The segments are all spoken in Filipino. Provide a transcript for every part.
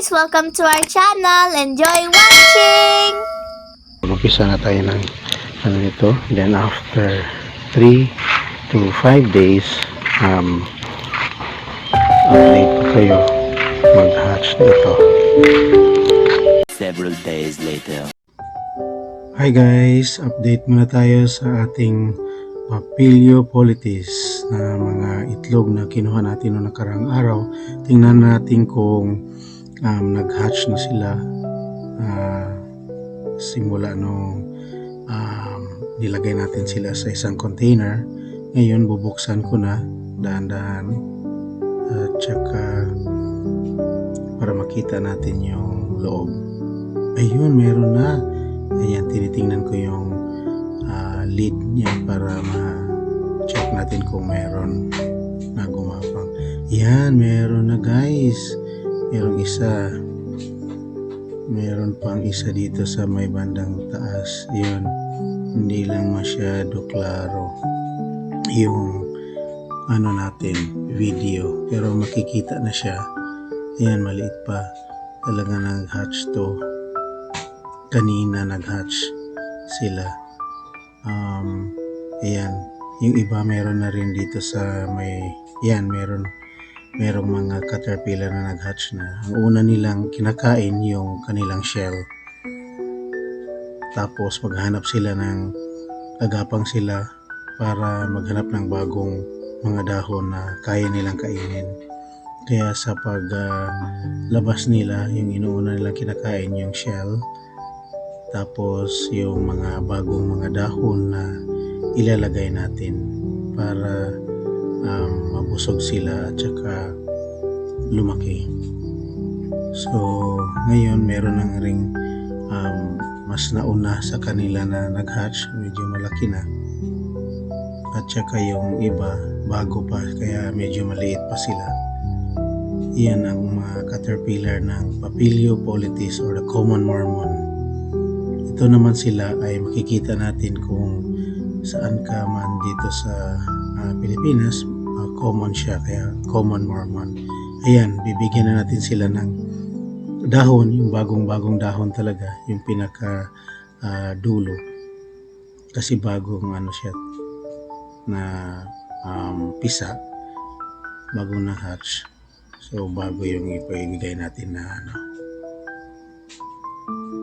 guys! Welcome to our channel. Enjoy watching! Mag-umpisa na tayo ng ano nito. Then after 3 to 5 days, update ko kayo mag-hatch nito. Several days later. Hi guys! Update muna tayo sa ating Papilio politis na mga itlog na kinuha natin noong nakarang araw. Tingnan natin kung nag-hatch na sila simula nung nilagay natin sila sa isang container. Ngayon bubuksan ko na dahan-dahan at saka para makita natin yung loob. Ayun, meron na. Ayan, tinitingnan ko yung lid niya para ma-check natin kung meron na gumapang. Yan, meron na guys. Merong isa. Meron pang isa dito sa may bandang taas. Yun, hindi lang masyado klaro yung ano natin, video. Pero makikita na siya. Ayan, maliit pa. Talaga nag-hatch to. Kanina nag-hatch sila. Ayan, yung iba meron na rin dito sa may, yan, merong mga caterpillar na nag-hatch na. Ang una nilang kinakain yung kanilang shell. Tapos maghanap sila agapang sila para maghanap ng bagong mga dahon na kaya nilang kainin. Kaya sa paglabas nila, yung inuuna nilang kinakain yung shell. Tapos yung mga bagong mga dahon na ilalagay natin para mabusog sila at saka lumaki. So ngayon meron nang ring mas nauna sa kanila na nag-hatch, medyo malaki na. At saka yung iba bago pa, kaya medyo maliit pa sila. Iyan ang mga caterpillar ng Papilio politis or the common Mormon. Ito naman sila ay makikita natin kung saan ka man dito sa Pilipinas. Common siya, kaya common Mormon. Ayan, bibigyan na natin sila ng dahon, yung bagong dahon talaga, yung pinaka dulo. Kasi bagong ano siya na pisa, bagong na hatch. So bago yung ipibigay natin na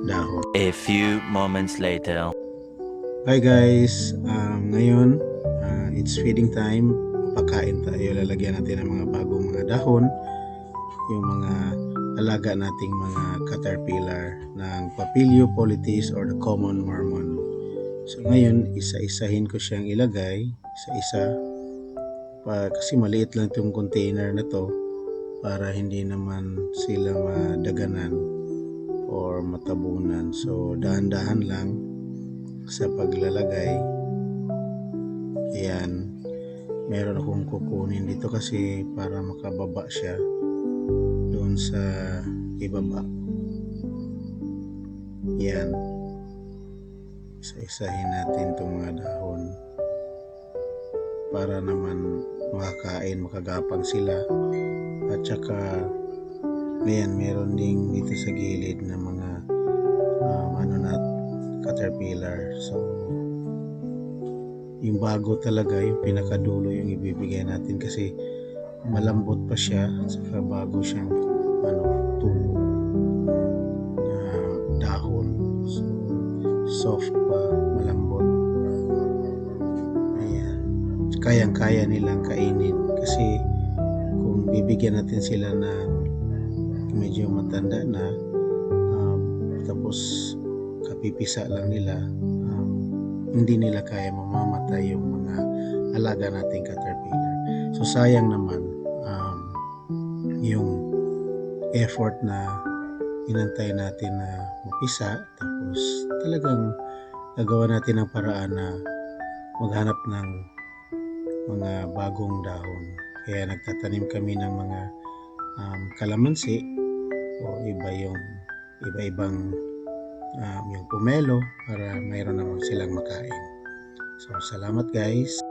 dahon. A few moments later. Hi guys, ngayon it's feeding time. Pagkain tayo, lalagyan natin ng mga bagong mga dahon, yung mga alaga nating mga caterpillar ng Papilio politis or the common Mormon. So ngayon isa-isahin ko siyang ilagay isa-isa kasi maliit lang itong container na to para hindi naman sila madaganan or matabunan. So dahan-dahan lang sa paglalagay. Ayan, meron akong kukunin dito kasi para makababa siya doon sa ibaba. Yan, isa-isahin natin itong mga dahon para naman makakain, makagapang sila. At saka ayan, meron ding dito sa gilid na mga caterpillar. So yung bago talaga, yung pinakadulo yung ibibigay natin kasi malambot pa siya at saka bago siyang tubo na dahon. So soft pa, malambot. Ayan, kayang-kaya nilang kainin kasi kung bibigyan natin sila ng medyo matanda na tapos kapipisa lang nila, hindi nila kaya mamamatay yung mga alaga nating caterpillar. So sayang naman yung effort na inantay natin na mapisa, tapos talagang gagawa natin ng paraan na maghanap ng mga bagong dahon. Kaya nagtatanim kami ng mga kalamansi o iba-ibang yung pomelo para mayroon naman silang makain. So salamat guys.